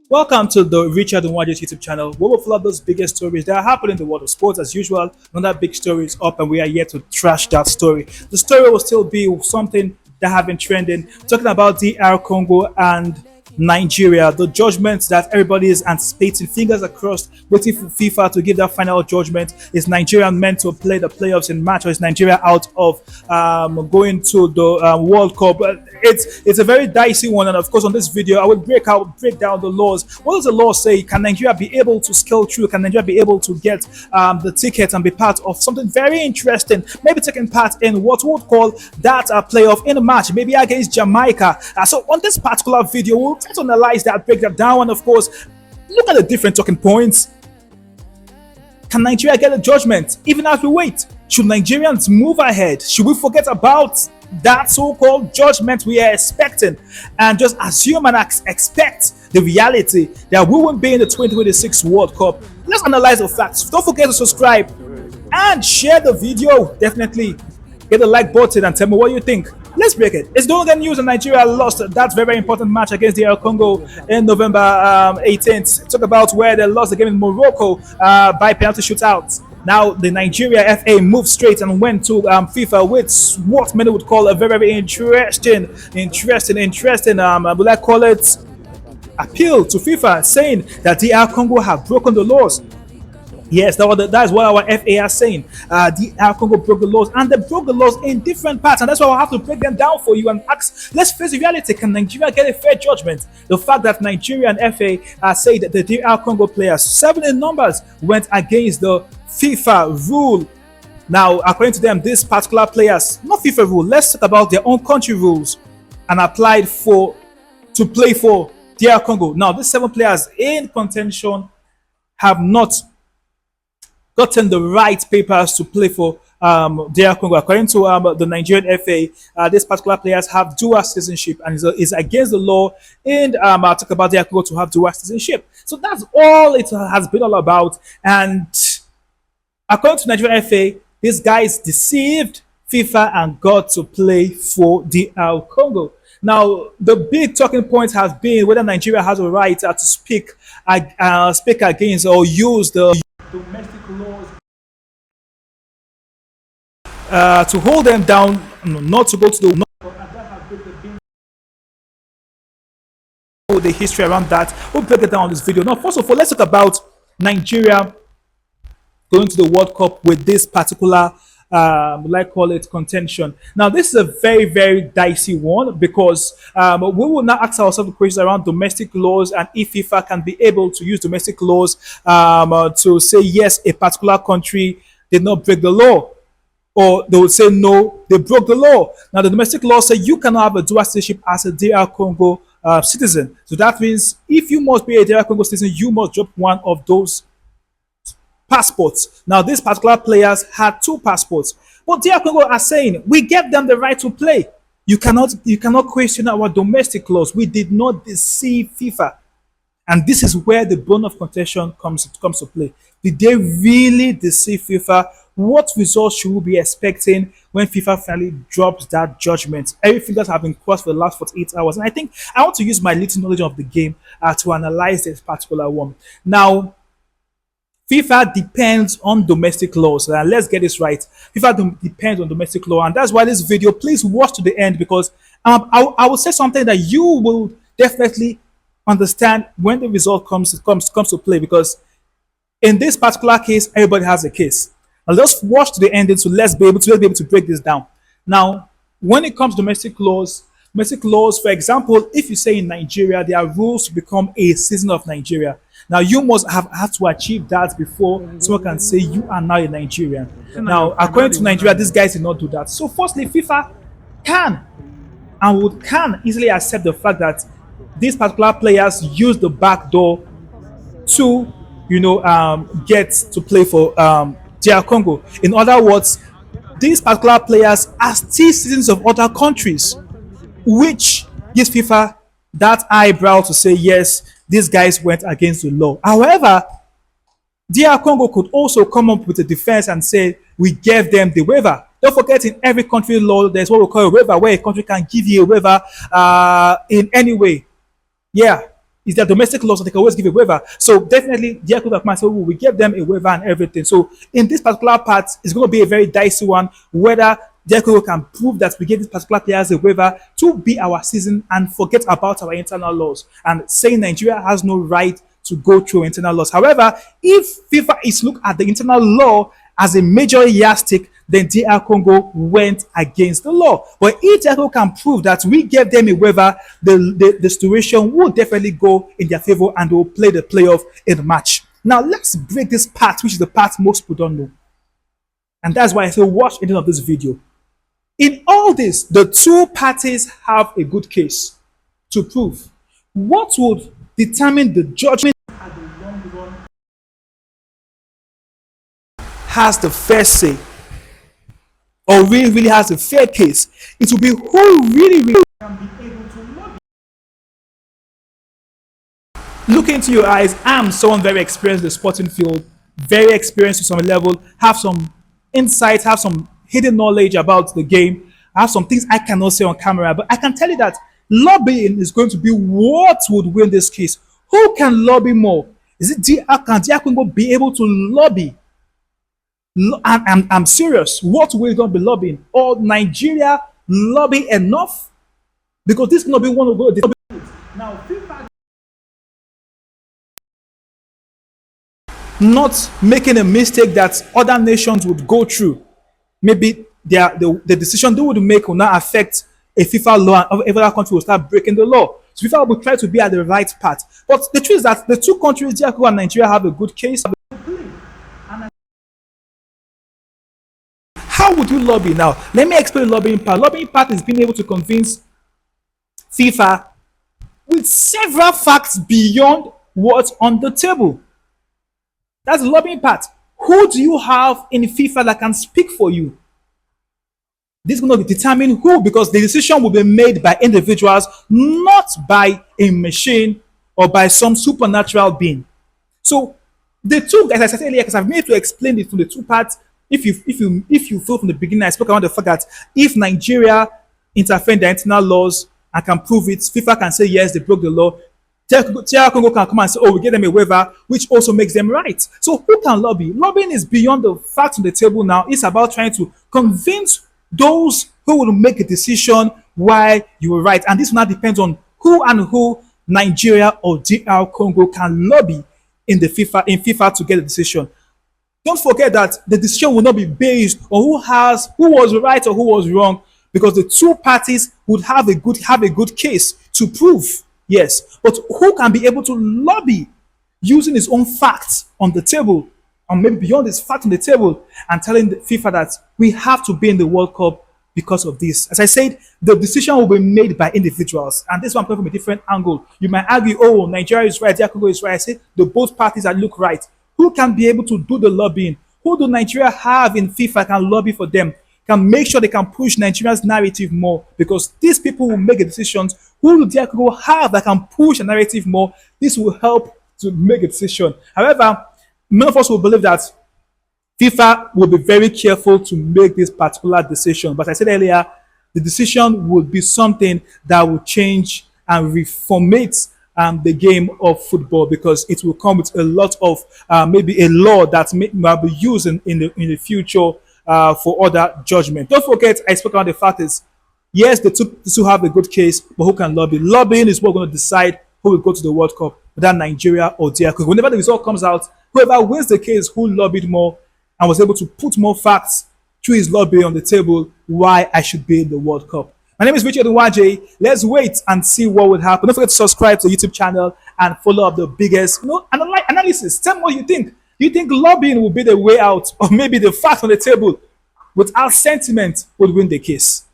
Welcome to the Richard Nwaje's YouTube channel, where we follow those biggest stories that are happening in the world of sports. As usual, another big story is up, and we are here to trash that story. The story will still be something that have been trending, talking about DR Congo and Nigeria. The judgment that everybody is anticipating, fingers are crossed, waiting for FIFA to give that final judgment. Is Nigeria meant to play the playoffs in March, or is Nigeria out of going to the World Cup? It's a very dicey one, and of course, on this video, I will break down the laws. What does the law say? Can Nigeria be able to scale through? Can Nigeria be able to get the ticket and be part of something very interesting? Maybe taking part in what we would call that playoff in a match, maybe against Jamaica. So on this particular video, we'll try to analyze that, break that down, and of course, look at the different talking points. Can Nigeria get a judgment even as we wait? Should Nigerians move ahead? Should we forget about that so-called judgment we are expecting and just assume and expect the reality that we won't be in the 2026 World Cup? Let's analyze the facts. Don't forget to subscribe and share the video. Definitely hit the like button and tell me what you think. Let's break it. It's don't get news that Nigeria lost that very important match against the Congo in November 18th. Talk about where they lost the game in Morocco by penalty shootout. Now the Nigeria FA moved straight and went to FIFA with what many would call a very interesting, will I call it, appeal to FIFA, saying that DR Congo have broken the laws. Yes, that's what our FA are saying. The Congo broke the laws, and they broke the laws in different parts, and that's why I have to break them down for you and ask. Let's face the reality: can Nigeria get a fair judgment? The fact that Nigeria and FA say that the DR Congo players, 7 in numbers, went against the FIFA rule. Now, according to them, these particular players, not FIFA rule. Let's talk about their own country rules, and applied to play for DR Congo. Now, these 7 players in contention have not gotten the right papers to play for DR Congo. According to the Nigerian FA, these particular players have dual citizenship and is against the law. And I'll talk about DR Congo to have dual citizenship. So that's all it has been all about. And according to Nigerian FA, these guys deceived FIFA and got to play for DR Congo. Now, the big talking point has been whether Nigeria has a right to speak against or use the domestic laws to hold them down, not to go to the history around that. We'll break it down on this video. Now, first of all, let's talk about Nigeria going to the World Cup with this particular like call it contention. Now, this is a very dicey one because we will now ask ourselves the questions around domestic laws and if FIFA can be able to use domestic laws to say yes, a particular country did not break the law, or they would say no, they broke the law. Now, the domestic law say you cannot have a dual citizenship as a DR Congo citizen. So that means if you must be a DR Congo citizen, you must drop one of those passports. Now, these particular players had 2 passports, but DR Congo are saying we gave them the right to play. You cannot question our domestic laws. We did not deceive FIFA, and this is where the bone of contention comes to play. Did they really deceive FIFA? What results should we be expecting when FIFA finally drops that judgment? Everything that have been crossed for the last 48 hours, and I think I want to use my little knowledge of the game to analyze this particular one. Now, FIFA depends on domestic laws. Let's get this right. FIFA depends on domestic law, and that's why this video, please watch to the end, because I will say something that you will definitely understand when the result comes to play. Because in this particular case, everybody has a case. Now let's watch to the end, so let's be able to break this down. Now, when it comes to domestic laws, for example, if you say in Nigeria, there are rules to become a citizen of Nigeria. Now, you must have to achieve that before someone can say you are now a Nigerian. Now, according to Nigeria, these guys did not do that. So, firstly, FIFA can easily accept the fact that these particular players use the back door to, get to play for DR Congo. In other words, these particular players are still citizens of other countries, which gives FIFA that eyebrow to say yes, these guys went against the law. However, DR Congo could also come up with a defense and say we gave them the waiver. Don't forget, in every country law, there's what we call a waiver, where a country can give you a waiver in any way. Yeah. It's their domestic law, so they can always give a waiver. So definitely, the could have said, "Oh, we give them a waiver and everything." So in this particular part, it's going to be a very dicey one whether Diakono can prove that we give this particular players a waiver to be our season and forget about our internal laws and saying Nigeria has no right to go through internal laws. However, if FIFA is look at the internal law as a major yardstick, then DR Congo went against the law. But if DR Congo can prove that we gave them a waiver, the situation will definitely go in their favor and they will play the playoff in the match. Now, let's break this part, which is the part most people don't know. And that's why I say watch the end of this video. In all this, the two parties have a good case to prove. What would determine the judgment at the long run has the first say, or really has a fair case? It will be who really can be able to lobby. Look into your eyes. I'm someone very experienced in the sporting field, very experienced to some level, have some insights, have some hidden knowledge about the game. I have some things I cannot say on camera, but I can tell you that lobbying is going to be what would win this case. Who can lobby more? Is it can DR Congo be able to lobby? I'm serious. What will going to be lobbying? Or Nigeria lobby enough? Because this cannot be one of the now FIFA not making a mistake that other nations would go through. Maybe the decision they would make will not affect a FIFA law and every other country will start breaking the law. So FIFA will try to be at the right path. But the truth is that the two countries, DR Congo and Nigeria, have a good case. How would you lobby now? Let me explain the lobbying part. Lobbying part is being able to convince FIFA with several facts beyond what's on the table. That's the lobbying part. Who do you have in FIFA that can speak for you? This is going to determine who, because the decision will be made by individuals, not by a machine or by some supernatural being. So the two, as I said earlier, because I've made to explain it from the two parts. If you feel from the beginning, I spoke about the fact that if Nigeria interfere in their internal laws and can prove it, FIFA can say yes, they broke the law. DR Congo can come and say, oh, we give them a waiver, which also makes them right. So who can lobby? Lobbying is beyond the facts on the table now. It's about trying to convince those who will make a decision why you were right. And this now depends on who Nigeria or DR Congo can lobby in FIFA to get a decision. Don't forget that the decision will not be based on who was right or who was wrong, because the two parties would have a good case to prove. Yes, but who can be able to lobby using his own facts on the table, or maybe beyond his facts on the table, and telling the FIFA that we have to be in the World Cup because of this? As I said, the decision will be made by individuals, and this one coming from a different angle. You might argue, oh, Nigeria is right, DR Congo is right. I say the both parties that look right. Who can be able to do the lobbying? Who do Nigeria have in FIFA can lobby for them? Can make sure they can push Nigeria's narrative more, because these people will make the decisions. Who do DR Congo have that can push the narrative more? This will help to make a decision. However, many of us will believe that FIFA will be very careful to make this particular decision. But as I said earlier, the decision will be something that will change and reformate the game of football, because it will come with a lot of maybe a law that may be used in the future for other judgment. Don't forget, I spoke about the fact is, yes, the two have a good case, but who can lobby? Lobbying is what's going to decide who will go to the World Cup, whether Nigeria or DR Congo. Whenever the result comes out, whoever wins the case, who lobbied more and was able to put more facts through his lobby on the table, why I should be in the World Cup. My name is Richard Nwaje. Let's wait and see what will happen. Don't forget to subscribe to the YouTube channel and follow up the biggest analysis. Tell me what you think. Do you think lobbying will be the way out, or maybe the facts on the table without sentiment would win the case?